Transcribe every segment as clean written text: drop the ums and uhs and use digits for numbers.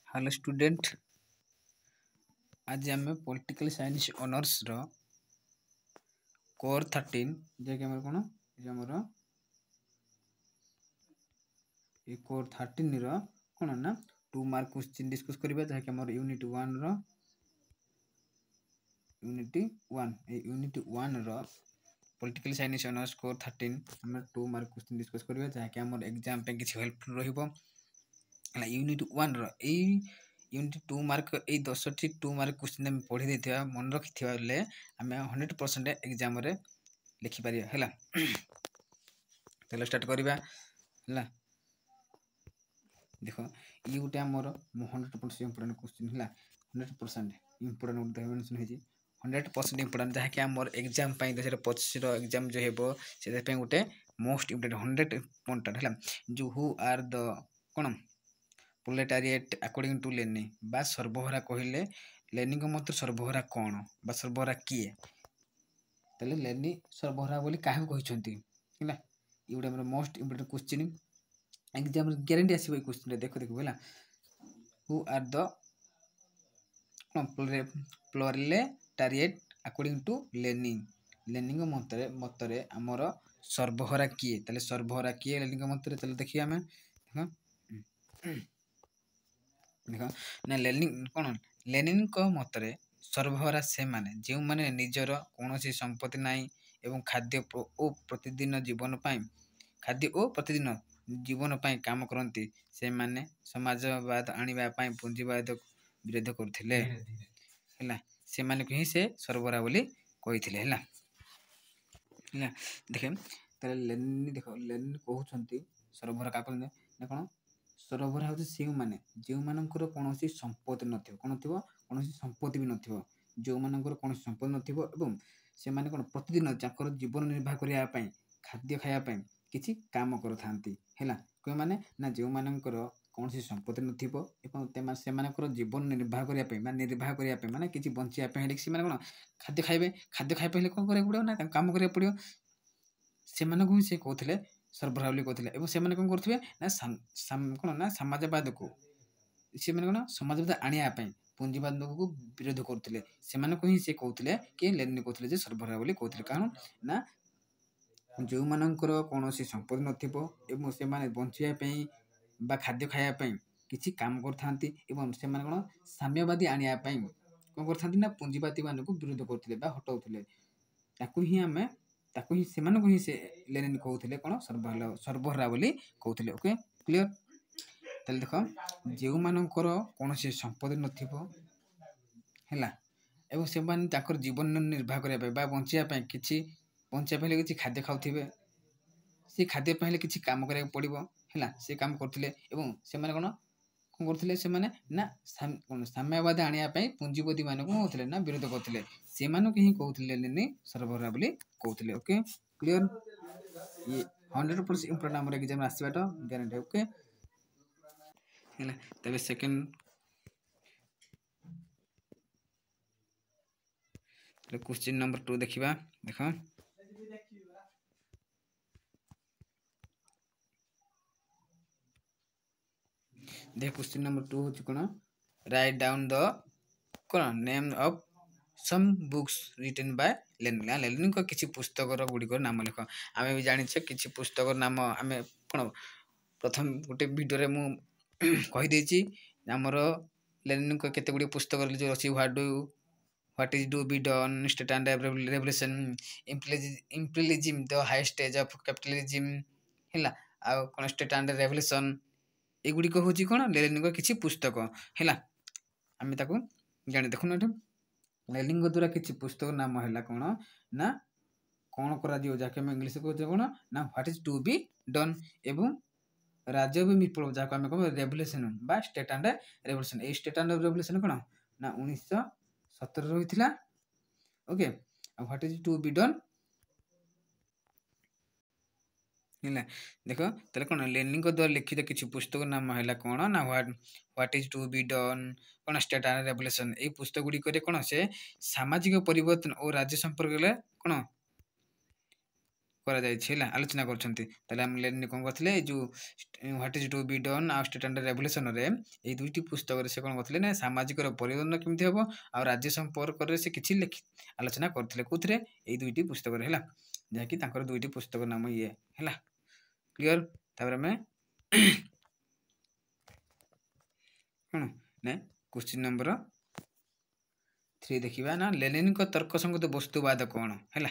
Hello student. आज आम political science honours रो core 13 जे कि कौन आमर ये कोर 13 रो कौन ना 2 मार्क क्वेश्चन डिस्कस करबा जहाँकि आमर यूनिट 1 रो यूनिट 1 रो पॉलिटिकल साइंस ऑनर्स कोर 13 आम 2 मार्क क्वेश्चन डिस्कस करबा जहाँकि आमर एग्जाम पे किसी हेल्पफुल रहिबो। यूनिट 1 रो यूनिट 2 मार्क ये 10टी 2 मार्क क्वेश्चन आम पढ़ी देथिबा मन रखिथिबा बेले आम 100% एग्जाम रे लिखि पारिया हैला। चलो स्टार्ट करबा हैला। देखो ये गोटे आमर 100% इंपोर्टेंट क्वेश्चन हैला। 100% इंपोर्टेंट गोटे मेंशन होई 100% इंपोर्टेंट जहाँकि आमर एग्जाम 2025 रो एग्जाम जो हेबो से गोटे मोस्ट इंपोर्टेंट 100 इंपोर्टेंट हैला। जो हु आर द कोन प्रोलेटारिएट अकॉर्डिंग टू लेनिन बा सर्वहारा कहले लेनिन को मत सर्वहारा कौन बा सर्वहारा किए तले लेनिन सर्वहारा बोली काहे कहिसंती हैला। ये गोटे हमर most important question exam guarantee आसीबो। ए क्वेश्चन देखो देखो हैला। Who are the proletariat according to Lenin Lenin को मतरे हमर सर्वहारा किए तले सर्वहारा किए लेनिन को मतरे तले देखिए हमें देख ना लेनिन कौन लेनिन को मतरे सर्वहारा से माने जो माने निजर कौन संपत्ति नाई एवं खाद्य ओ प्रतिदिन जीवन पाई खाद्य ओ प्रतिदिन जीवन पाई काम करती से माने समाजवाद आनिबा पाई पूंजीवाद विरोध करथिले हैला। से माने को ही से सर्वहारा बोली कहिथिले हैला। हैला देखे तले लेनिन देखो लेनिन कहउछंती सर्वहारा का कहले ना कोन सर्वहारा होती से माने जो मानकर कौन संपत्ति नथिबो कौन थिबो कौन संपत्ति भी नथिबो जो मानकर कौन संपत्ति नथिबो एवं से माने कौन प्रतिदिन जाकर जीवन निर्वाह करिया पई खाद्य खाया पई किछि काम करथांती हैला। कोइ माने ना जो मानकर कौन संपत्ति नथिबो एवं से मानकर जीवन निर्वाह करिया पई माने निर्वाह करिया पई माने किछि बंचिया पई हेले से माने कौन खाद्य खाइबे खाद्य खाइ पहिले कोन करे पड़ियो ना काम करिया पड़ियो से मानकु से कहथिले सर्वहारा बोली कहथिले एवं से माने कोन करथिबे ना कोन ना समाजवाद को से माने कोन समाजवाद आनिया पई पूंजीवाद को विरोध करथिले से माने को ही से कहथिले कि लेनिन कहथिले जे सर्वहारा बोली कहथिले कारण ना जो मानकर कौन संपत्ति नथिबो एवं से माने बंचिया पई बा खाद्य खाया पई किछि काम करथांती एवं से माने कोन साम्यवादी आनिया पई कोन करथांती ना पूंजीवादी मान को विरोध करथिले बा हटाउथिले ताकू ही से माने को ही से लेनिन कहथिले कोन सर्वहारा बोली कहथिले। ओके क्लियर तले देखो जो मानकर कौन संपत्ति नथिबो हैला एवं से माने ताकर जीवन निर्वाह करिया पई बा बंचिया पई किछि बंचिया पहिले किछि खाद्य खाउथिबे से खाद्य पहिले किछि काम करिया पड़िबो हैला। से काम करथिले एवं से माने कोन करथिले से माने ना साम्यवाद आनिया पई पूंजीवादी मान को होथिले ना विरोध करथिले से माने के ही कहथिले लेनिन सर्वहारा बोली कहथिले। ओके क्लियर ये 100% इंपोर्टेंट हमर एग्जाम आसीबाटा गारंटी। ओके हैला तबे सेकंड क्वेश्चन नंबर 2 देखिबा देखो देख क्वेश्चन नंबर 2 होची कोन राइट डाउन द कोन name of some books written by Lenin Lenin को किछि पुस्तक रो गुडी को नाम लिखो। आमे भी जानि छे किछि पुस्तक नाम आमे कोन प्रथम गोटे वीडियो रे मु कहि देछि हमरो लेनिन को केते गुडी पुस्तक जो अछि what is do be done state and revolution imperialism the high stage of capitalism हैला आ कोन स्टेट एंड रेवोल्यूशन ए गुडी को होची कोन लेनिन को किछि पुस्तक हैला। आमे ताको जानि देखुन एठे लेनिन को द्वारा किछि पुस्तक नाम हैला कोन ना कोन करा दियो जाके हम इंग्लिश को कोन ना what is to be done एवं राजवी विप्लव जाको हम कहबो रेवोल्यूशन बा स्टेट एंड रेवोल्यूशन ए स्टेट एंड रेवोल्यूशन कोन ना 1917 होइथिला। Okay what is to be done हैला देखो तले कोन लेनिन को द्वारा लिखित किछि पुस्तक नाम हैला कोन ना what is to be done कोन स्टेट एंड रेवोल्यूशन ए पुस्तक गुडी करे कोन से सामाजिक परिवर्तन और राज्य संपर्क ले कोन କରାଯାଇଛି ହେଲା ଆଲୋଚନା କରୁଛନ୍ତି। ତାହେଲେ ଆମେ ଲେନିନ୍ କ'ଣ କରିଥିଲେ ଏଇ ଯେଉଁ what is to be done ଆଉ ଷ୍ଟେଟ୍ ଆଣ୍ଡ ରେଭଲ୍ୟୁସନରେ ଏଇ ଦୁଇଟି ପୁସ୍ତକରେ ସେ କ'ଣ କରିଥିଲେ ନା ସାମାଜିକର ପରିବର୍ତ୍ତନ କେମିତି ହେବ ଆଉ ରାଜ୍ୟ ସମ୍ପର୍କରେ ସେ କିଛି ଆଲୋଚନା କରିଥିଲେ କେଉଁଥିରେ ଏଇ ଦୁଇଟି ପୁସ୍ତକରେ ହେଲା, ଯାହାକି ତାଙ୍କର ଦୁଇଟି ପୁସ୍ତକ ନାମ ଇଏ ହେଲା କ୍ଲିଅର। ତାପରେ ଆମେ କ'ଣ ନା କ୍ୱେଶ୍ଚିନ୍ ନମ୍ବର 3 ଦେଖିବା ନା ଲେନିନ୍ଙ୍କ ତର୍କସଙ୍ଗତ ବସ୍ତୁବାଦ କ'ଣ ହେଲା।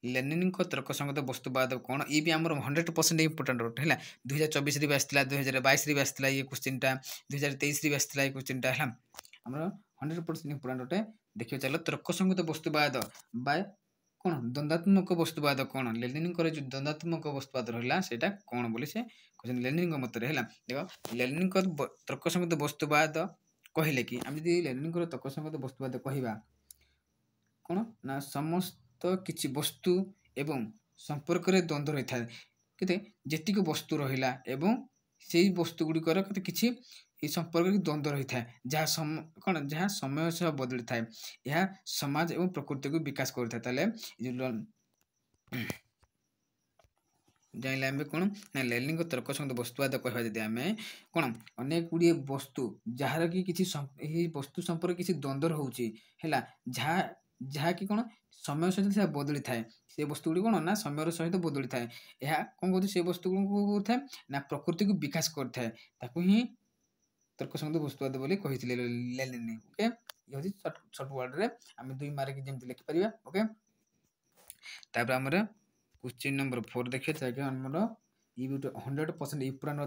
ଲେନିନ୍ଙ୍କ ତର୍କସଙ୍ଗତ ବସ୍ତୁବାଦ କ'ଣ ଇଏ ବି ଆମର 100% ଇମ୍ପୋର୍ଟାଣ୍ଟ ଅଟେ ହେଲା। 2024 ବି ଆସିଥିଲା, 2022 ବି ଆସିଥିଲା ଇଏ କ୍ୱେଶ୍ଚିନ୍ଟା, 2023 ବି ଆସିଥିଲା ଏଇ କ୍ୱେଶ୍ଚିନ୍ଟା ହେଲା। ଆମର 100% ଇମ୍ପୋର୍ଟାଣ୍ଟ ଅଟେ। ଦେଖିବା ଚାଲ ତର୍କସଙ୍ଗତ ବସ୍ତୁବାଦ ବା କ'ଣ ଦ୍ୱନ୍ଦାତ୍ମକ ବସ୍ତୁବାଦ କ'ଣ, ଲେନିନ୍ଙ୍କର ଯେଉଁ ଦ୍ୱନ୍ଦାତ୍ମକ ବସ୍ତୁବାଦ ରହିଲା ସେଇଟା କ'ଣ ବୋଲି ସେ କହିଛନ୍ତି ଲେନିନ୍ଙ୍କ ମତରେ ହେଲା। ଦେଖ ଲେନିନ୍ଙ୍କ ତର୍କସଙ୍ଗତ ବସ୍ତୁବାଦ କହିଲେ କି ଆମେ ଯଦି ଲେନିନ୍ଙ୍କର ତର୍କସଙ୍ଗତ ବସ୍ତୁବାଦ କହିବା କ'ଣ ନା ସମସ୍ତ କିଛି ବସ୍ତୁ ଏବଂ ସମ୍ପର୍କରେ ଦ୍ୱନ୍ଦ୍ୱ ରହିଥାଏ। କେତେ ଯେତିକି ବସ୍ତୁ ରହିଲା ଏବଂ ସେଇ ବସ୍ତୁ ଗୁଡ଼ିକର କେତେ କିଛି ଏ ସମ୍ପର୍କରେ ଦ୍ୱନ୍ଦ୍ୱ ରହିଥାଏ, ଯାହା ଯାହା ସମୟ ସହ ବଦଳିଥାଏ। ଏହା ସମାଜ ଏବଂ ପ୍ରକୃତିକୁ ବିକାଶ କରିଥାଏ। ତାହେଲେ ଜାଣିଲେ ଆମେ କ'ଣ ନା ଲେନିନ୍ଙ୍କ ତର୍କସଙ୍ଗତ ବସ୍ତୁବାଦ କହିବା ଯଦି ଆମେ କ'ଣ ଅନେକ ଗୁଡ଼ିଏ ବସ୍ତୁ ଯାହାର କି କିଛି ଏହି ବସ୍ତୁ ସମ୍ପର୍କରେ କିଛି ଦ୍ୱନ୍ଦ୍ୱ ରହୁଛି ହେଲା, ଯାହାକି କ'ଣ ସମୟ ସହିତ ସେ ବଦଳିଥାଏ। ସେ ବସ୍ତୁ ଗୁଡ଼ିକ କ'ଣ ନା ସମୟର ସହିତ ବଦଳିଥାଏ। ଏହା କ'ଣ କରୁଛି ସେ ବସ୍ତୁ ଗୁଡ଼ିକୁ କରୁଥାଏ ନା ପ୍ରକୃତିକୁ ବିକାଶ କରିଥାଏ। ତାକୁ ହିଁ ତର୍କସଙ୍ଗତ ବସ୍ତୁବାଦ ବୋଲି କହିଥିଲେ ଲେନିନ୍। ଓକେ, ଇଏ ହେଉଛି ସର୍ଟ ୱାର୍ଡରେ ଆମେ 2 ମାର୍କ ଯେମିତି ଲେଖିପାରିବା। ଓକେ, ତାପରେ ଆମର क्वेश्चन नंबर 4 देखिए जाके हमरो ई 100% इम्पोर्टेंट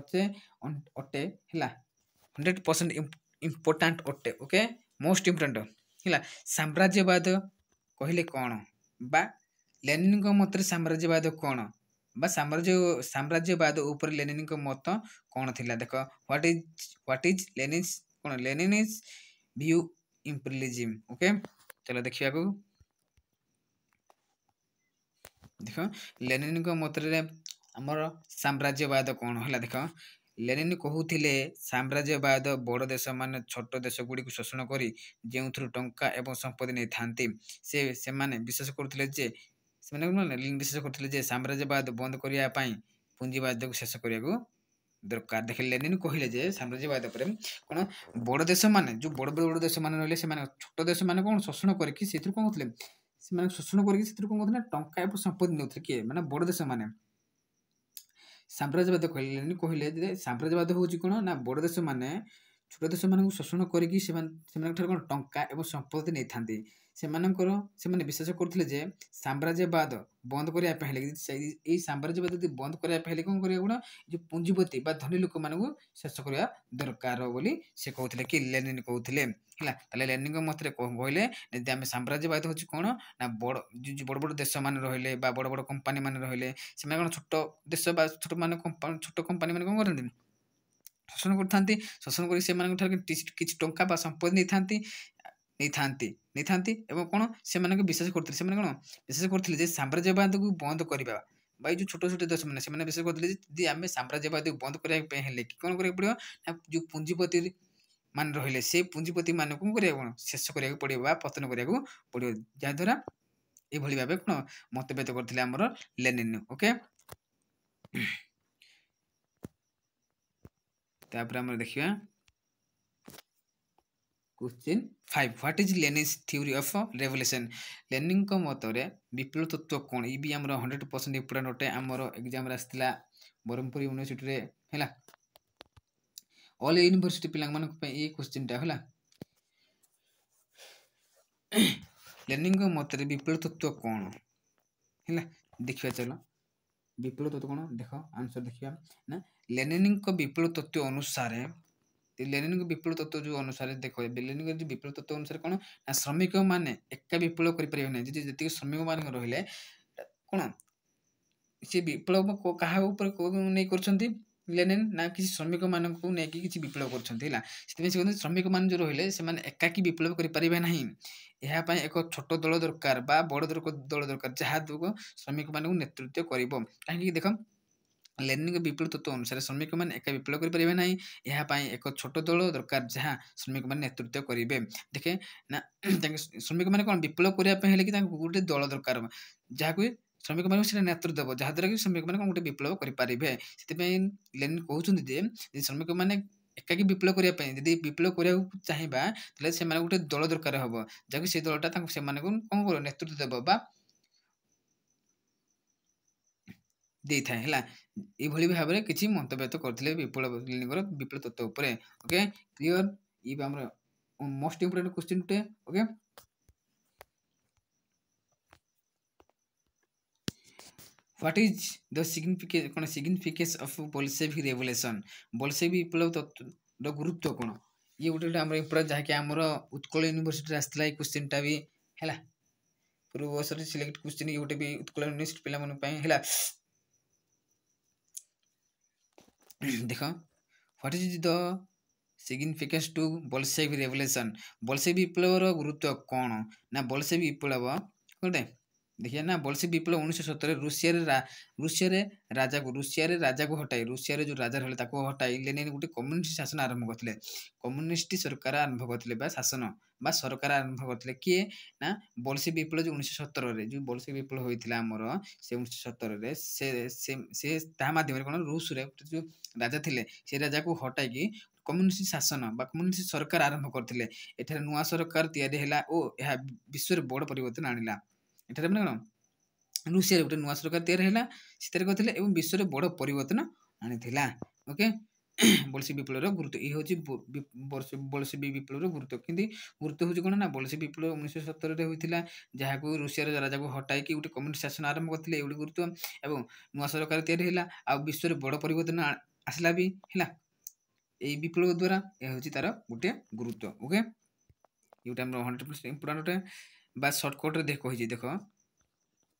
अटे हैला, 100% इम्पोर्टेंट अटे। ओके, मोस्ट इम्पोर्टेंट हैला। साम्राज्यवाद कहले कोन बा लेनिन को मत साम्राज्यवाद कोन बा साम्राज्यवाद ऊपर लेनिन को मत कोन थिला। देखो what is Lenin cone Lenin is view imperialism. Okay, चलो देखिया को देख लेनिन मतरे आमर साम्राज्यवाद कौन है। देख लेनिन कहते साम्राज्यवाद बड़ देश मान छोट देश गुड़ी शोषण कर जो टंका एवं संपत्ति नहीं था से माने विश्वास करते विश्वास करते साम्राज्यवाद बंद करने पुंजीवाद को शेष करने को दरकार। देख लेनिन कहले जे साम्राज्यवाद पर कौन बड़ देश मान जो बड़ बड़ देश मान रही छोट देश मान कौन शोषण करके कौन करते शोषण करके कौन करते टंका एवं संपत्ति नौते किए माने बड़ देश माने। साम्राज्यवाद कहले साम्राज्यवाद हूँ कौन ना बड़ देश माने छोट देश मान शोषण करके कौन टंका एवं संपत्ति नहीं था से विश्वास करते जे साम्राज्यवाद बंद करने साम्राज्यवाद बंद करने कौन करा जो पुंजीपति धनी लोक मान शेष करवा दरकार बोली से कहते कि लेनिन कहते है। लेनिन मत कहले आम साम्राज्यवाद हूँ कौन ना बड़ जो बड़ बड़ देश मान रही बड़ बड़ कंपानी मान रही से कौन छोट देश छोट मान छोट कंपानी मान कौन करते शोषण करते शोषण कर किसी टंका संपत्ति नहीं था एवं कौन से विश्वास करते कौन विश्वास करते साम्राज्यवाद को बंद करवा भाई जो छोट छोट देश मैंने विश्वास करते आम साम्राज्यवाद को बंद करने कौन करा पड़ो जो पुंजीपति मान रही से पुंजीपति मान कौन करा कौन शेष करा पड़ो पतन करा पड़ो जहाद्वारा ये भाव कौन मतभेद करते आमर लेनिन। ओके, तापर आम देखिए question 5 what is Lenin theory of revolution. Lenin को मतरे विप्लव तत्व कौन ये भी आमर 100% इम्पोर्टेंट अटे। आमर एग्जाम आसला ब्रह्मपुर यूनिवर्सिटी रे हैला ऑल यूनिवर्सिटी पिला मन ये क्वेश्चन टा हैला। लेनिन को मतरे विप्लव तत्व कौन हैला देखिया चलो विप्लव तत्व कौन देख आंसर देखिया ना लेनिन को विप्लव तत्व अनुसार लेनिन को विप्लव तत्व जो अनुसार देख लेनिन को विप्लव तत्व अनुसार कौन ना श्रमिक माने एका विप्लव कर जी श्रमिक मान रहिले कौन से विप्लव क्या नहीं कर लेनिन ना किसी श्रमिक मान को लेकिन किसी विप्लव कर श्रमिक मान जो रहिले से एकाकी विप्लव करें ना यापाई एक छोट दल दरकार बा बड़ दल दरकार जहाँ श्रमिक मान नेतृत्व कर कहीं देख लेनिन विप्लव तत्व अनुसार श्रमिक मैंने एका विप्लव करें ना यापाई एक छोट दल दरकार जहाँ श्रमिक मैंने नेतृत्व करेंगे। देखे ना श्रमिक मैंने कौन विप्लव करने कि गोटे दल दरकार जहाँ ଶ୍ରମିକମାନଙ୍କୁ ସେଇଟା ନେତୃତ୍ୱ ଦେବ, ଯାହାଦ୍ୱାରା କି ଶ୍ରମିକମାନେ କ'ଣ ଗୋଟେ ବିପ୍ଳବ କରିପାରିବେ। ସେଥିପାଇଁ ଲେନିନ୍ କହୁଛନ୍ତି ଯେ ଯଦି ଶ୍ରମିକମାନେ ଏକାକି ବିପ୍ଳବ କରିବା ପାଇଁ ଯଦି ବିପ୍ଳବ କରିବାକୁ ଚାହିଁବା ତାହେଲେ ସେମାନେ ଗୋଟେ ଦଳ ଦରକାର ହେବ, ଯାହାକି ସେଇ ଦଳଟା ସେମାନଙ୍କୁ କ'ଣ କରିବ, ନେତୃତ୍ୱ ଦେବ ବା ଦେଇଥାଏ ହେଲା। ଏଇଭଳି ଭାବରେ କିଛି ମନ୍ତବ୍ୟ କରିଥିଲେ ଲେନିନ୍ଙ୍କର ବିପ୍ଳବ ତତ୍ତ୍ୱ ଉପରେ। Okay, clear? ଇଏ ଆମର ମୋଷ୍ଟ ଇମ୍ପୋର୍ଟାଣ୍ଟ କ୍ୱେଶ୍ଚିନ୍ ଟେ। Okay, What is the significance of Bolshevik revolution? Bolshevik ବିପ୍ଳବ ତତ୍ତ୍ୱର ଗୁରୁତ୍ୱ କ'ଣ? ଇଏ ଗୋଟେ ଆମର ଇମ୍ପୋର୍ଟାଣ୍ଟ, ଯାହାକି ଆମର ଉତ୍କଳ ୟୁନିଭର୍ସିଟିରେ ଆସିଥିଲା ଏଇ କ୍ୱେଶ୍ଚିନ୍ଟା ବି ହେଲା। ପୂର୍ବ ବର୍ଷରେ ସିଲେକ୍ଟ କ୍ୱେଶ୍ଚିନ୍ ଇଏ ଗୋଟେ ବି ଉତ୍କଳ ୟୁନିଭର୍ସିଟି ପିଲାମାନଙ୍କ ପାଇଁ ହେଲା। ଦେଖ, What is the significance to Bolshevik revolution? Bolshevik ବିପ୍ଳବର ଗୁରୁତ୍ୱ କ'ଣ? ନା Bolshevik ବିପ୍ଳବ ଗୋଟେ ଦେଖିବା ନା, Bolshevik ବିପ୍ଳବ 1917 ରୁଷିଆରେ ରାଜାକୁ ହଟାଇ, ରୁଷିଆରେ ଯୋଉ ରାଜା ରହିଲେ ତାକୁ ହଟାଇ ଲେନିନ୍ ଗୋଟେ କମ୍ୟୁନିଷ୍ଟ ଶାସନ ଆରମ୍ଭ କରିଥିଲେ। କମ୍ୟୁନିଷ୍ଟ ସରକାର ଆରମ୍ଭ କରିଥିଲେ ବା ଶାସନ ବା ସରକାର ଆରମ୍ଭ କରିଥିଲେ। କିଏ ନା Bolshevik ବିପ୍ଳବ ଯୋଉ 1917ରେ ଯୋଉ Bolshevik ବିପ୍ଳବ ହୋଇଥିଲା ଆମର, ସେ 1917ରେ ସେ ତାହା ମାଧ୍ୟମରେ କ'ଣ ରୁଷରେ ଯୋଉ ରାଜା ଥିଲେ ସେ ରାଜାକୁ ହଟାଇକି କମ୍ୟୁନିଷ୍ଟ ଶାସନ ବା କମ୍ୟୁନିଷ୍ଟ ସରକାର ଆରମ୍ଭ କରିଥିଲେ। ଏଠାରେ ନୂଆ ସରକାର ତିଆରି ହେଲା ଓ ଏହା ବିଶ୍ୱରେ ବଡ଼ ପରିବର୍ତ୍ତନ ଆଣିଲା। ଏଠାରେ ମାନେ କ'ଣ ରୁଷିଆରେ ଗୋଟେ ନୂଆ ସରକାର ତିଆରି ହେଲା, ସେଥିରେ କରିଥିଲେ ଏବଂ ବିଶ୍ୱରେ ବଡ଼ ପରିବର୍ତ୍ତନ ଆଣିଥିଲା। ଓକେ, Bolshevik ବିପ୍ଳବର ଗୁରୁତ୍ୱ ଇଏ ହେଉଛି Bolshevik ବିପ୍ଳବର ଗୁରୁତ୍ୱ। କିନ୍ତୁ ଗୁରୁତ୍ୱ ହେଉଛି କ'ଣ ନା Bolshevik ବିପ୍ଳବ 1917ରେ ହୋଇଥିଲା, ଯାହାକୁ ରୁଷିଆର ରାଜାକୁ ହଟାଇକି ଗୋଟେ କମ୍ୟୁନିଷ୍ଟ ଶାସନ ଆରମ୍ଭ କରିଥିଲେ, ଏଇଭଳି ଗୁରୁତ୍ୱ। ଏବଂ ନୂଆ ସରକାର ତିଆରି ହେଲା ଆଉ ବିଶ୍ୱରେ ବଡ଼ ପରିବର୍ତ୍ତନ ଆସିଲା ବି ହେଲା ଏଇ ବିପ୍ଳବ ଦ୍ୱାରା। ଏହା ହେଉଛି ତାର ଗୋଟେ ଗୁରୁତ୍ୱ। ଓକେ, ଏଇଟା ଆମର 100% ଇମ୍ପୋର୍ଟାଣ୍ଟ ଗୋଟେ ବା ସର୍ଟକଟ୍ରେ କହିଛି। ଦେଖ,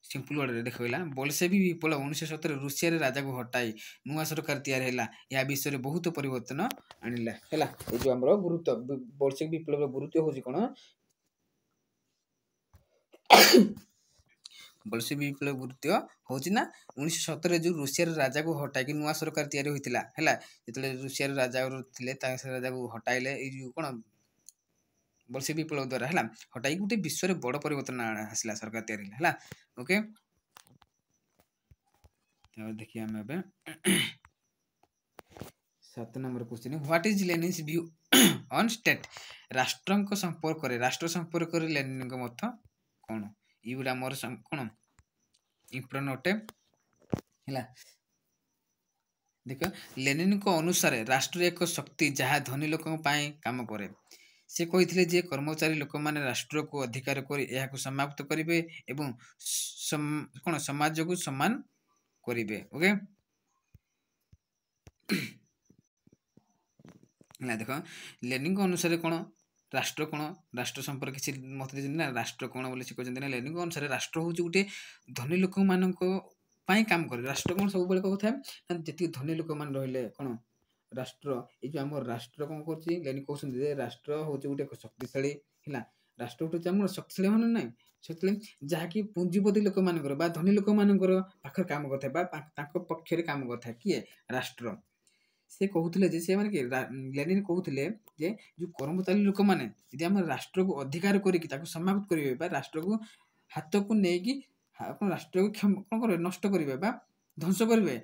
ସିମ୍ପଲ ୱାର୍ଡରେ ଦେଖାଇଲା, Bolshevik ବିପ୍ଳବ 1917 ରୁଷିଆରେ ରାଜାକୁ ହଟାଇ ନୂଆ ସରକାର ତିଆରି ହେଲା, ଏହା ବିଶ୍ୱରେ ବହୁତ ପରିବର୍ତ୍ତନ ଆଣିଲା ହେଲା। ଏଇ ଯୋଉ ଆମର ଗୁରୁତ୍ୱ Bolshevik ବିପ୍ଳବର ଗୁରୁତ୍ୱ ହେଉଛି କ'ଣ, Bolshevik ବିପ୍ଳବ ଗୁରୁତ୍ୱ ହେଉଛି ନା 1917ରେ ଯୋଉ ରୁଷିଆର ରାଜାକୁ ହଟାଇକି ନୂଆ ସରକାର ତିଆରି ହୋଇଥିଲା ହେଲା। ଯେତେବେଳେ ରୁଷିଆର ରାଜା ଥିଲେ ସେ ରାଜାକୁ ହଟାଇଲେ, ଏଇ ଯୋଉ କ'ଣ Bolshevik ବିପ୍ଳବ ଦ୍ୱାରା ହେଲା ହଟାଇକି ଗୋଟେ ବିଶ୍ୱରେ ବଡ଼ ପରିବର୍ତ୍ତନ ଆସିଲା, ସରକାର ତିଆରି ହେଲା। ଓକେ, ଦେଖିବା ଆମେ ଏବେ 7 number question. What is Lenin's view on state? ରାଷ୍ଟ୍ର ସମ୍ପର୍କରେ ଲେନିନ୍ଙ୍କ ମତ କ'ଣ? ଏଇଗୁଡ଼ା ଆମର କ'ଣ ଇମ୍ପୋର୍ଟାଣ୍ଟ ଅଟେ ହେଲା। ଦେଖ, ଲେନିନ୍ଙ୍କ ଅନୁସାରେ ରାଷ୍ଟ୍ର ଏକ ଶକ୍ତି ଯାହା ଧନୀ ଲୋକଙ୍କ ପାଇଁ କାମ କରେ। ସେ କହିଥିଲେ ଯେ କର୍ମଚାରୀ ଲୋକମାନେ ରାଷ୍ଟ୍ରକୁ ଅଧିକାର କରି ଏହାକୁ ସମାପ୍ତ କରିବେ ଏବଂ କ'ଣ ସମାଜକୁ ସମାନ କରିବେ। ଓକେ, ହେଲା। ଦେଖ, ଲେନିନ୍ଙ୍କ ଅନୁସାରେ କ'ଣ ରାଷ୍ଟ୍ର ସମ୍ପର୍କ କିଛି ମତ ଦେଇଛନ୍ତି ନା, ରାଷ୍ଟ୍ର କ'ଣ ବୋଲି ସେ କହିଛନ୍ତି ନା, ଲେନିନ୍ଙ୍କ ଅନୁସାରେ ରାଷ୍ଟ୍ର ହେଉଛି ଗୋଟେ ଧନୀ ଲୋକମାନଙ୍କ ପାଇଁ କାମ କରେ। ରାଷ୍ଟ୍ର କ'ଣ ସବୁବେଳେ କହୁଥାଏ ନା, ଯେତିକି ଧନୀ ଲୋକମାନେ ରହିଲେ କ'ଣ ରାଷ୍ଟ୍ର, ଏଇ ଯୋଉ ଆମର ରାଷ୍ଟ୍ର କ'ଣ କରୁଛି, ଲେନିନ୍ କହୁଛନ୍ତି ଯେ ରାଷ୍ଟ୍ର ହେଉଛି ଗୋଟେ ଶକ୍ତିଶାଳୀ ହେଲା। ରାଷ୍ଟ୍ର ଗୋଟେ ଆମର ଶକ୍ତିଶାଳୀ ମାନେ ନାହିଁ, ଶକ୍ତିଶାଳୀ ଯାହାକି ପୁଞ୍ଜିପତି ଲୋକମାନଙ୍କର ବା ଧନୀ ଲୋକମାନଙ୍କର ପାଖରେ କାମ କରିଥାଏ ବା ତାଙ୍କ ପକ୍ଷରେ କାମ କରିଥାଏ। କିଏ? ରାଷ୍ଟ୍ର। ସେ କହୁଥିଲେ ଯେ ସେମାନେ କିଏ, ଲେନିନ୍ କହୁଥିଲେ ଯେ ଯୋଉ କର୍ମଚାରୀ ଲୋକମାନେ ଯଦି ଆମ ରାଷ୍ଟ୍ରକୁ ଅଧିକାର କରିକି ତାକୁ ସମାପ୍ତ କରିବେ ବା ରାଷ୍ଟ୍ରକୁ ହାତକୁ ନେଇକି ରାଷ୍ଟ୍ରକୁ କ'ଣ କରିବେ, ନଷ୍ଟ କରିବେ ବା ଧ୍ୱଂସ କରିବେ,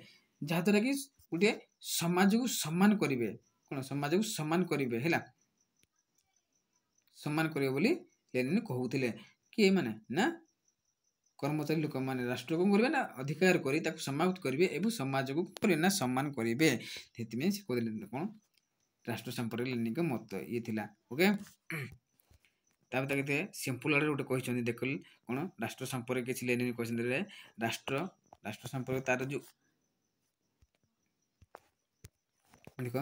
ଯାହାଦ୍ୱାରା କି ଗୋଟିଏ ସମାଜକୁ ସମାନ କରିବେ, କ'ଣ ସମାଜକୁ ସମାନ କରିବେ ହେଲା, ସମାନ କରିବେ ବୋଲି ଲେନିନ୍ କହୁଥିଲେ। କିଏ ମାନେ ନା କର୍ମଚାରୀ ଲୋକମାନେ ରାଷ୍ଟ୍ରକୁ କରିବେ ନା ଅଧିକାର କରି ତାକୁ ସମାପ୍ତ କରିବେ ଏବଂ ସମାଜକୁ କରିବେ ନା ସମାନ କରିବେ। ସେଥିପାଇଁ ସେ କହିଲେ କ'ଣ ରାଷ୍ଟ୍ର ସମ୍ପର୍କରେ ଲେନିନ୍ଙ୍କ ମତ ଇଏ ଥିଲା। ଓକେ, ତାପରେ କେତେ ସିମ୍ପଲ ୱାର୍ଡରେ ଗୋଟେ କହିଛନ୍ତି। ଦେଖିଲେ କ'ଣ ରାଷ୍ଟ୍ର ସମ୍ପର୍କରେ କିଛି ଲେନିନ୍ କହିଛନ୍ତି, ରାଷ୍ଟ୍ର ସମ୍ପର୍କ ତାର ଯୋଉ ଦେଖ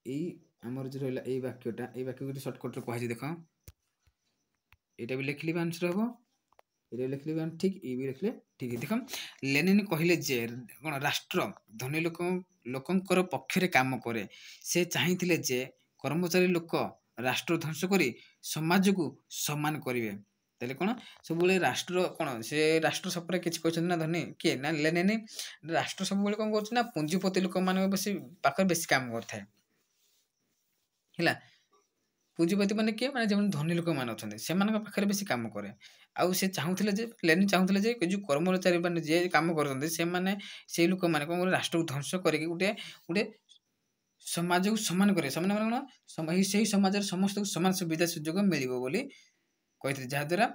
ଏଇ ଆମର ଯୋଉ ରହିଲା ଏଇ ବାକ୍ୟଟା, ଏଇ ବାକ୍ୟ ଗୋଟେ ସର୍ଟକଟ୍ରେ କୁହାଯାଇଛି। ଦେଖ, ଏଇଟା ବି ଲେଖିଲେ ବି ଆନ୍ସର ହେବ, ଏଇଟା ଲେଖିଲେ ବି ଠିକ୍, ଏଇ ବି ଲେଖିଲେ ଠିକ୍। ଦେଖ, ଲେନିନ୍ କହିଲେ ଯେ କ'ଣ ରାଷ୍ଟ୍ର ଧନୀ ଲୋକଙ୍କର ପକ୍ଷରେ କାମ କରେ। ସେ ଚାହିଁଥିଲେ ଯେ କର୍ମଚାରୀ ଲୋକ ରାଷ୍ଟ୍ର ଧ୍ୱଂସ କରି ସମାଜକୁ ସମାନ କରିବେ। ତାହେଲେ କ'ଣ ସବୁବେଳେ ରାଷ୍ଟ୍ର କ'ଣ ସେ ରାଷ୍ଟ୍ର ସମ୍ପର୍କରେ କିଛି କହିଛନ୍ତି ନା ଧନୀ କିଏ ନା ଲେନିନ୍। ରାଷ୍ଟ୍ର ସବୁବେଳେ କ'ଣ କରୁଛି ନା ପୁଞ୍ଜିପତି ଲୋକମାନଙ୍କ ପାଖରେ ବେଶୀ କାମ କରିଥାଏ ହେଲା। ପୁଞ୍ଜିପତି ମାନେ କିଏ ମାନେ ଯେଉଁମାନେ ଧନୀ ଲୋକମାନେ ଅଛନ୍ତି ସେମାନଙ୍କ ପାଖରେ ବେଶୀ କାମ କରେ। ଆଉ ସେ ଚାହୁଁଥିଲେ ଯେ ଲେନିନ୍ ଚାହୁଁଥିଲେ ଯେ ଯୋଉ କର୍ମଚାରୀ ମାନେ ଯିଏ କାମ କରୁଛନ୍ତି ସେମାନେ ସେଇ ଲୋକମାନେ କଣ କରିବେ ରାଷ୍ଟ୍ରକୁ ଧ୍ୱଂସ କରିକି ଗୋଟେ ସମାଜକୁ ସମାନ କରିବେ। ସେମାନେ ମାନେ କଣ ସେଇ ସମାଜରେ ସମସ୍ତଙ୍କୁ ସମାନ ସୁବିଧା ସୁଯୋଗ ମିଳିବ ବୋଲି କହିଥିଲେ। ଯାହାଦ୍ୱାରା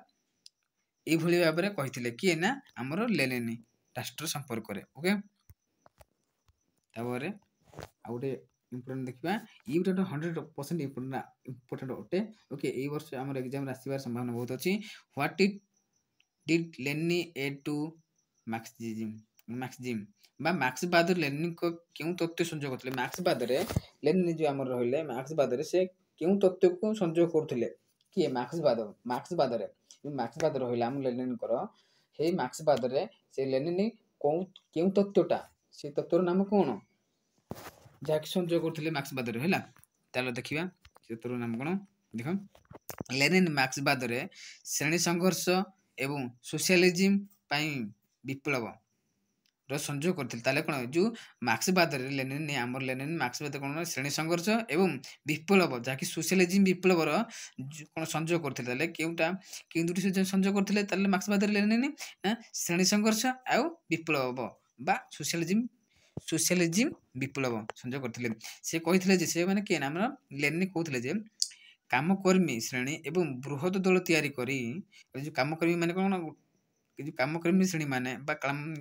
ଏଇଭଳି ଭାବରେ କହିଥିଲେ କିଏ ନା ଆମର ଲେନିନ୍ ରାଷ୍ଟ୍ର ସମ୍ପର୍କରେ। ଓକେ, ତାପରେ ଆଉ ଗୋଟେ ଇମ୍ପୋର୍ଟାଣ୍ଟ ଦେଖିବା, ଇ ଗୋଟେ 100% ଇମ୍ପୋର୍ଟାଣ୍ଟ ଅଟେ। ଓକେ, ଏଇ ବର୍ଷ ଆମର ଏକ୍ଜାମରେ ଆସିବାର ସମ୍ଭାବନା ବହୁତ ଅଛି। What did Lenin add to Marxism ବା ମାର୍କ୍ସବାଦ ଲେନିନ୍ଙ୍କ କେଉଁ ତଥ୍ୟ ସଂଯୋଗ କରୁଥିଲେ? ମାର୍କ୍ସବାଦରେ ଲେନିନ୍ ଯୋଉ ଆମର ରହିଲେ ମାର୍କ୍ସବାଦରେ ସେ କେଉଁ ତଥ୍ୟକୁ ସଂଯୋଗ କରୁଥିଲେ? କିଏ? ମାର୍କ୍ସବାଦ ରହିଲା ଆମ ଲେନିନ୍ଙ୍କର। ସେଇ ମାର୍କ୍ସବାଦରେ ସେ ଲେନିନ୍ କେଉଁ ତତ୍ତ୍ୱଟା, ସେ ତତ୍ତ୍ୱର ନାମ କଣ ଯାହାକି ସଂଯୋଗ କରୁଥିଲେ ମାର୍କ୍ସବାଦରେ? ହେଲା, ତାହେଲେ ଦେଖିବା ସେ ତତ୍ତ୍ୱର ନାମ କଣ। ଦେଖ, ଲେନିନ୍ ମାର୍କ୍ସବାଦରେ ଶ୍ରେଣୀ ସଂଘର୍ଷ ଏବଂ ସୋସିଆଲିଜିମ୍ ପାଇଁ ବିପ୍ଳବ ର ସଂଯୋଗ କରିଥିଲେ। ତାହେଲେ କଣ ଯୋଉ ମାର୍କ୍ସବାଦରେ ଆମର ଲେନିନ୍ ମାର୍କ୍ସବାଦ କଣ ଶ୍ରେଣୀ ସଂଘର୍ଷ ଏବଂ ବିପ୍ଳବ ଯାହାକି ସୋସିଆଲିଜିମ୍ ବିପ୍ଳବର କଣ ସଂଯୋଗ କରିଥିଲେ? ତାହେଲେ କେଉଁ ଦୁଟି ସଂଯୋଗ କରିଥିଲେ ତାହେଲେ ମାର୍କ୍ସବାଦରେ ଲେନିନ୍ ନା ଶ୍ରେଣୀ ସଂଘର୍ଷ ଆଉ ବିପ୍ଳବ ବା ସୋସିଆଲିଜିମ୍ ବିପ୍ଳବ ସଂଯୋଗ କରିଥିଲେ। ସେ କହିଥିଲେ ଯେ ସେ ମାନେ କିଏ ନା ଆମର ଲେନିନ୍ କହୁଥିଲେ ଯେ କାମକର୍ମୀ ଶ୍ରେଣୀ ଏବଂ ବୃହତ ଦଳ ତିଆରି କରି ଯୋଉ କାମକର୍ମୀ ମାନେ କଣ ଯୋଉ କାମକର୍ମୀ ଶ୍ରେଣୀ ମାନେ ବା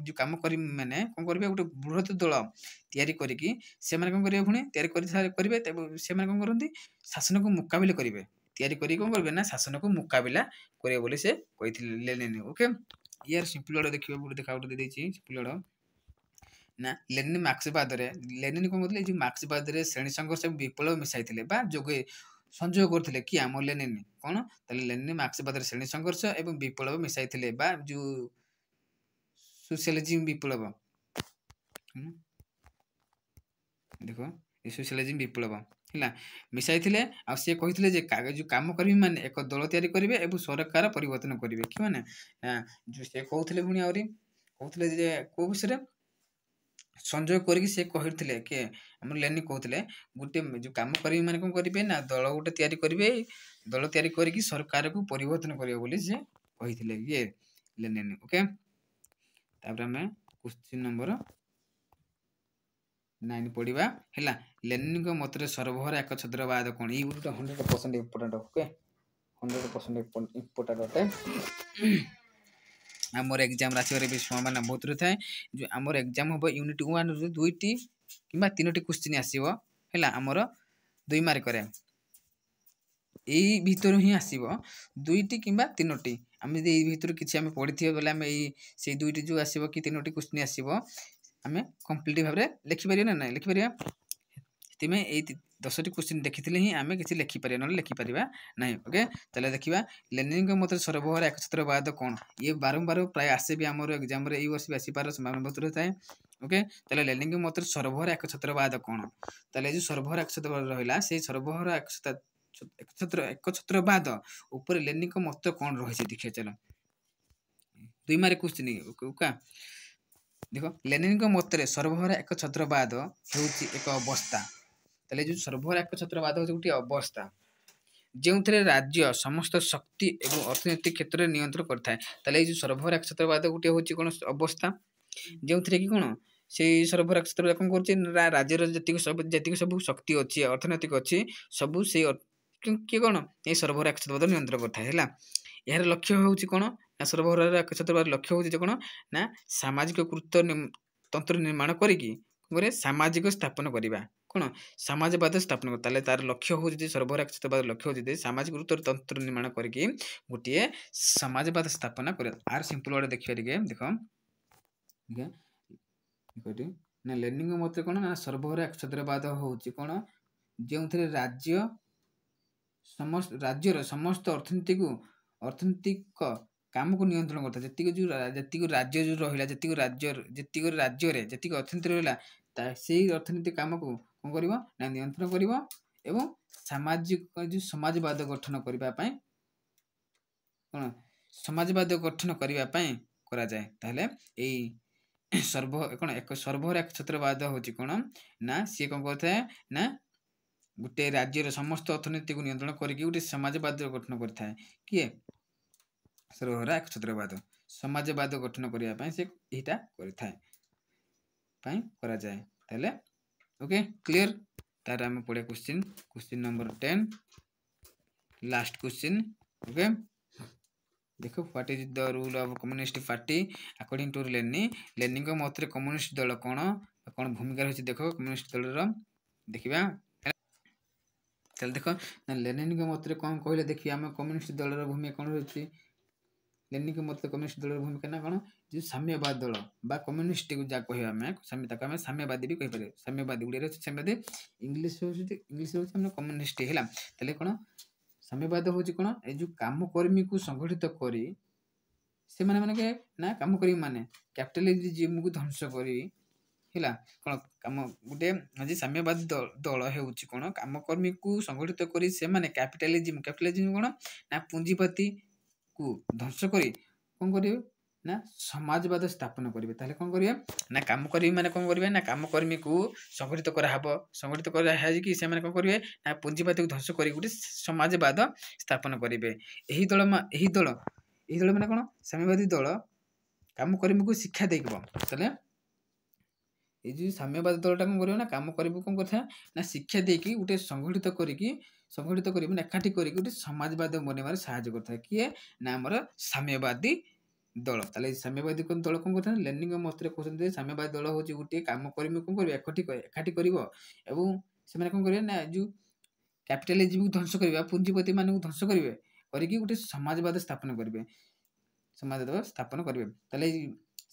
ଯୋଉ କାମକର୍ମୀ ମାନେ କଣ କରିବେ ଗୋଟେ ବୃହତ ଦଳ ତିଆରି କରିକି ସେମାନେ କଣ କରିବେ ପୁଣି ତିଆରି କରିବେ ସେମାନେ କଣ କରନ୍ତି ଶାସନକୁ ମୁକାବିଲା କରିବେ। ତିଆରି କରିକି କଣ କରିବେ ନା ଶାସନକୁ ମୁକାବିଲା କରିବେ ବୋଲି ସେ କହିଥିଲେ ଲେନିନ୍। ଓକେ, ୟାର ସିମ୍ପଲ ଅର୍ଡର ଦେଖିବା ଗୋଟେ ଦେଇଛି ସିମ୍ପଲ ଅର୍ଡର ନା ଲେନିନ୍ ମାର୍କ୍ସବାଦରେ ଲେନିନ୍ କଣ କରୁଥିଲେ ଯୋଉ ମାର୍କ୍ସବାଦରେ ଶ୍ରେଣୀ ସଂଘର୍ଷ ଏବଂ ବିପ୍ଳବ ମିଶାଇଥିଲେ ବା ସଂଯୋଗ କରୁଥିଲେ କି ଆମ ଲେନିନ୍ କଣ? ତାହେଲେ ଲେନିନ୍ ମାର୍କ୍ସବାଦରେ ଶ୍ରେଣୀ ସଂଘର୍ଷ ଏବଂ ବିପ୍ଳବ ମିଶାଇଥିଲେ ବା ଯୋଉ ସୋସିଆଲିଜିମ୍ ବିପ୍ଳବ। ଦେଖ, ଏ ସୋସିଆଲିଜିମ୍ ବିପ୍ଳବ ହେଲା ମିଶାଇଥିଲେ। ଆଉ ସେ କହିଥିଲେ ଯେ ଯୋଉ କାମକର୍ମୀ ମାନେ ଏକ ଦଳ ତିଆରି କରିବେ ଏବଂ ସରକାର ପରିବର୍ତ୍ତନ କରିବେ। କି ମାନେ ସେ କହୁଥିଲେ ପୁଣି ଆହୁରି କହୁଥିଲେ ଯେ କୋଉ ବିଷୟରେ ସଂଯୋଗ କରିକି ସେ କହିଥିଲେ କି ଆମର ଲେନିନ୍ କହୁଥିଲେ ଗୋଟେ ଯୋଉ କାମକର୍ମୀ ମାନେ କଣ କରିବେ ନା ଦଳ ଗୋଟେ ତିଆରି କରିବେ, ଦଳ ତିଆରି କରିକି ସରକାରକୁ ପରିବର୍ତ୍ତନ କରିବେ ବୋଲି ସେ କହିଥିଲେ ଇଏ ଲେନିନ୍। ଓକେ, ତାପରେ ଆମେ କ୍ୱେଶ୍ଚିନ୍ ନମ୍ବର 9 ପଢିବା ହେଲା। ଲେନିନ୍ଙ୍କ ମତରେ ସର୍ବହରା ଏକଛତ୍ରବାଦ କଣ? ଏଇ ଗୋଟେ 100% ଇମ୍ପୋର୍ଟାଣ୍ଟ। ଓକେ, 100% ଇମ୍ପୋର୍ଟାଣ୍ଟ ଅଟେ। ଆମର ଏକ୍ଜାମ ଆସିବାରେ ବି ସମ୍ଭାବନା ବହୁତ ରହିଥାଏ। ଯୋଉ ଆମର ଏକ୍ଜାମ ହବ ୟୁନିଟ୍ 1 ରୁ 2ଟି କିମ୍ବା 3ଟି କ୍ୱେଶ୍ଚିନ୍ ଆସିବ ହେଲା ଆମର 2 ମାର୍କରେ। ଏଇ ଭିତରୁ ହିଁ ଆସିବ 2ଟି କିମ୍ବା 3ଟି। ଆମେ ଯଦି ଏଇ ଭିତରୁ କିଛି ଆମେ ପଢିଥିବା ବୋଲେ ଆମେ ସେଇ 2ଟି ଯୋଉ ଆସିବ କି 3ଟି କ୍ୱେଶ୍ଚିନ୍ ଆସିବ ଆମେ କମ୍ପ୍ଲିଟ ଭାବରେ ଲେଖିପାରିବା ନା ନାଇଁ? ଲେଖିପାରିବା। ସେଥିପାଇଁ ଏଇ 10ଟି କ୍ୱେଶ୍ଚିନ୍ ଦେଖିଥିଲେ ହିଁ ଆମେ କିଛି ଲେଖିପାରିବା, ନହେଲେ ଲେଖିପାରିବା ନାହିଁ। ଓକେ, ତାହେଲେ ଦେଖିବା ଲେନିନ୍ଙ୍କ ମତରେ ସର୍ବହରା ଏକଛତ୍ରବାଦ କଣ? ଇଏ ବାରମ୍ବାର ପ୍ରାୟ ଆସେ ବି ଆମର ଏକ୍ଜାମରେ, ଏଇ ବର୍ଷ ବି ଆସିବାର ସମ୍ଭାବନା ବହୁତ ରହିଥାଏ। ଓକେ, ତାହେଲେ ଲେନିନ୍ଙ୍କ ମତରେ ସର୍ବହରା ଏକଛତ୍ରବାଦ କଣ? ତାହେଲେ ଏ ଯୋଉ ସର୍ବହରା ଏକଛତ୍ରବାଦ ରହିଲା ସେଇ ସର୍ବହରା ଏକଛତ୍ରବାଦ ଉପରେ ଲେନିନ୍ଙ୍କ ମତ କଣ ରହିଛି ଦେଖିବା ଚାଲ। 2 ମାର୍କ କ୍ୱେଶ୍ଚିନ୍। ଓକେ, ଦେଖ ଲେନିନ୍ଙ୍କ ମତରେ ସର୍ବହରା ଏକଛତ୍ରବାଦ ହେଉଛି ଏକ ଅବସ୍ଥା। ତାହେଲେ ଯୋଉ ସର୍ବହରା ଏକଛତ୍ରବାଦ ହେଉଛି ଗୋଟିଏ ଅବସ୍ଥା ଯେଉଁଥିରେ ରାଜ୍ୟ ସମସ୍ତ ଶକ୍ତି ଏବଂ ଅର୍ଥନୈତିକ କ୍ଷେତ୍ରରେ ନିୟନ୍ତ୍ରଣ କରିଥାଏ। ତାହେଲେ ଏଇ ଯୋଉ ସର୍ବହରା ଏକଛତ୍ରବାଦ ଗୋଟିଏ ହେଉଛି କଣ ଅବସ୍ଥା ଯେଉଁଥିରେ କି କଣ ସେଇ ସର୍ବହରା ଏକଛତ୍ରବାଦ କଣ କରୁଛି ନା ରାଜ୍ୟର ଯେତିକି ସବୁ ଶକ୍ତି ଅଛି ଅର୍ଥନୈତିକ ଅଛି ସବୁ ସେଇ କିଏ କଣ ଏଇ ସର୍ବହରା ଏକଛତ୍ରବାଦ ନିୟନ୍ତ୍ରଣ କରିଥାଏ। ହେଲା, ଏହାର ଲକ୍ଷ୍ୟ ହେଉଛି କଣ ନା ସର୍ବହରା ଏକଛତ୍ରବାଦ ଲକ୍ଷ୍ୟ ହେଉଛି ଯେ କଣ ନା ସାମାଜିକ ତନ୍ତ୍ର ନିର୍ମାଣ କରିକି ସାମାଜିକ ସ୍ଥାପନ କରିବା। କଣ ସମାଜବାଦ ସ୍ଥାପନ କରିବା। ତାହେଲେ ତାର ଲକ୍ଷ୍ୟ ହେଉଛି ଯେ ସର୍ବହରା ଏକଛତ୍ରବାଦ ଲକ୍ଷ୍ୟ ହେଉଛି ଯେ ସାମାଜିକ ତନ୍ତ୍ର ନିର୍ମାଣ କରିକି ଗୋଟିଏ ସମାଜବାଦ ସ୍ଥାପନ କରିବା। ଆର ସିମ୍ପଲ ୱାର୍ଡ ଦେଖିବା ଟିକେ। ଦେଖ ନା ଲେନିନ୍ଙ୍କ ମତରେ କଣ ନା ସର୍ବହରା ଏକଛତ୍ରବାଦ ହେଉଛି କଣ ଯେଉଁଥିରେ ରାଜ୍ୟର ସମସ୍ତ ଅର୍ଥନୈତିକ କାମକୁ ନିୟନ୍ତ୍ରଣ କରିଥାଏ। ଯେତିକି ରାଜ୍ୟ ଯୋଉ ରହିଲା ଯେତିକି ରାଜ୍ୟରେ ଯେତିକି ଅର୍ଥନୀତି ରହିଲା ସେଇ ଅର୍ଥନୀତି କାମକୁ କଣ କରିବ ନା ନିୟନ୍ତ୍ରଣ କରିବ ଏବଂ ସମାଜବାଦ ଗଠନ କରିବା ପାଇଁ କରାଯାଏ। ତାହେଲେ ଏଇ ସର୍ବହରା ଏକଛତ୍ରବାଦ ହଉଛି କଣ ନା ସିଏ କଣ କରିଥାଏ ନା गोटे राज्यर समस्त अर्थनीति को नियंत्रण करके गोटे समाजवाद गठन करता है किए सर्वहारा एकछत्रवाद समाजवाद गठन करने से यहाँ कराए ताले ओके क्लियर तार आम पढ़े question number 10 last question okay देखो what is the rule of communist party according to Lenin को मत कम्युनिस्ट दल कौन कौन भूमिका रही देखो कम्युनिस्ट दल देखा चल देख लेनिन के मत कौन कहले देखिए आम कम्युनिस्ट दल भूमिका कौन रही लेनिन के मत कम्युनिस्ट दल भूमिका ना कौन जो साम्यवाद दल बा कम्युनिस्ट को जहाँ कह आम साम्यवादी भी कहीपर साम्यवादी गुड़िया साम्यवादी इंग्लीश कम्युनिस्ट है कौन साम्यवाद हूँ कौन ये जो कामकर्मी को संगठित करी से माने ना कामकर्मी माने कैपिटलिज्म को ध्वंस करी है कौन कम गोटे आज साम्यवादी दल हो कौन कामकर्मी को संगठित करी से माने कैपिटलिज्म कौन ना पुंजीपति को ध्वंस करी कौन करेंगे ना समाजवाद स्थापन करेंगे ताले कौन करेंगे ना कामकर्मी माने कौन करेंगे ना कामकर्मी को संगठित कराहब संगठित कराई से कौन करेंगे ना पुंजीपति को ध्वंस कर गोटे समाजवाद स्थापन करेंगे यही दल माने कौन साम्यवादी दल कामकर्मी को शिक्षा देव ताले ये जो साम्यवाद दलटा कौन कर कामकर्मी कौन करता ना शिक्षा देकी गोटे संगठित कर एकाठी कर गोटे समाजवाद बनवार साहाଯ୍य करता है किए ना आमर साम्यवादी दल ताले साम्यवादी दल कौन करता लेनिन मत कहते साम्यवादी दल हूँ गोटे कामकर्मी कौन कर एकाठी कर कौन करेंगे ना जो कैपिटलिज्म को ध्वंस करवा पुंजीपति मान ध्वंस करेंगे करके गोटे समाजवाद स्थापन करेंगे समाजवाद स्थापन करेंगे ताले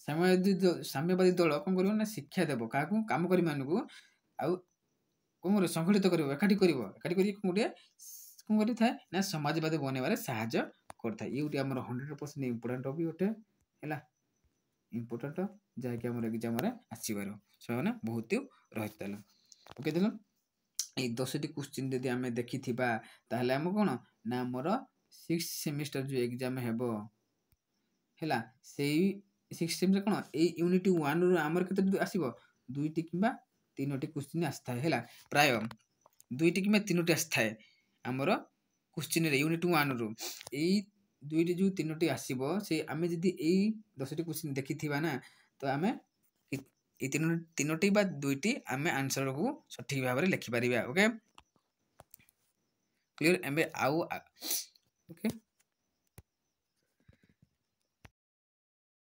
साम्यवादी दल कौन कर शिक्षा देव क्या कामकर्मी मान को आउ कौन कर संगठित कर एकाठी गोटे कौन कर ना समाजवाद बनवार साहाଯ୍य करता ये गोटे आम 100% इम्पोर्टाट टॉपिक गोटे है इम्पोर्टाट जहाँकि आम एग्जाम आसवर से बहुत रही ओके देख ये 10टी क्वेश्चन जब आम देखी आम कौन ना आमर 6th सेमिस्टर जो एग्जाम है से 6th सेमिस्टर कौन ये यूनिट 1 रु आमर के आसो 2टी कि 3टी क्वेश्चन आसता है प्राय 2टी कि 3टी आसता है आमर क्वेश्चन यूनिट 1 रु यही 2टी जो 3टी आसो से आम जब यही 10टी क्वेश्चन देखी ना तो आम ये 3टी बा 2टी आम आंसर को सठिक भाव में लिखिपर ओके क्लियर एम आउ ओके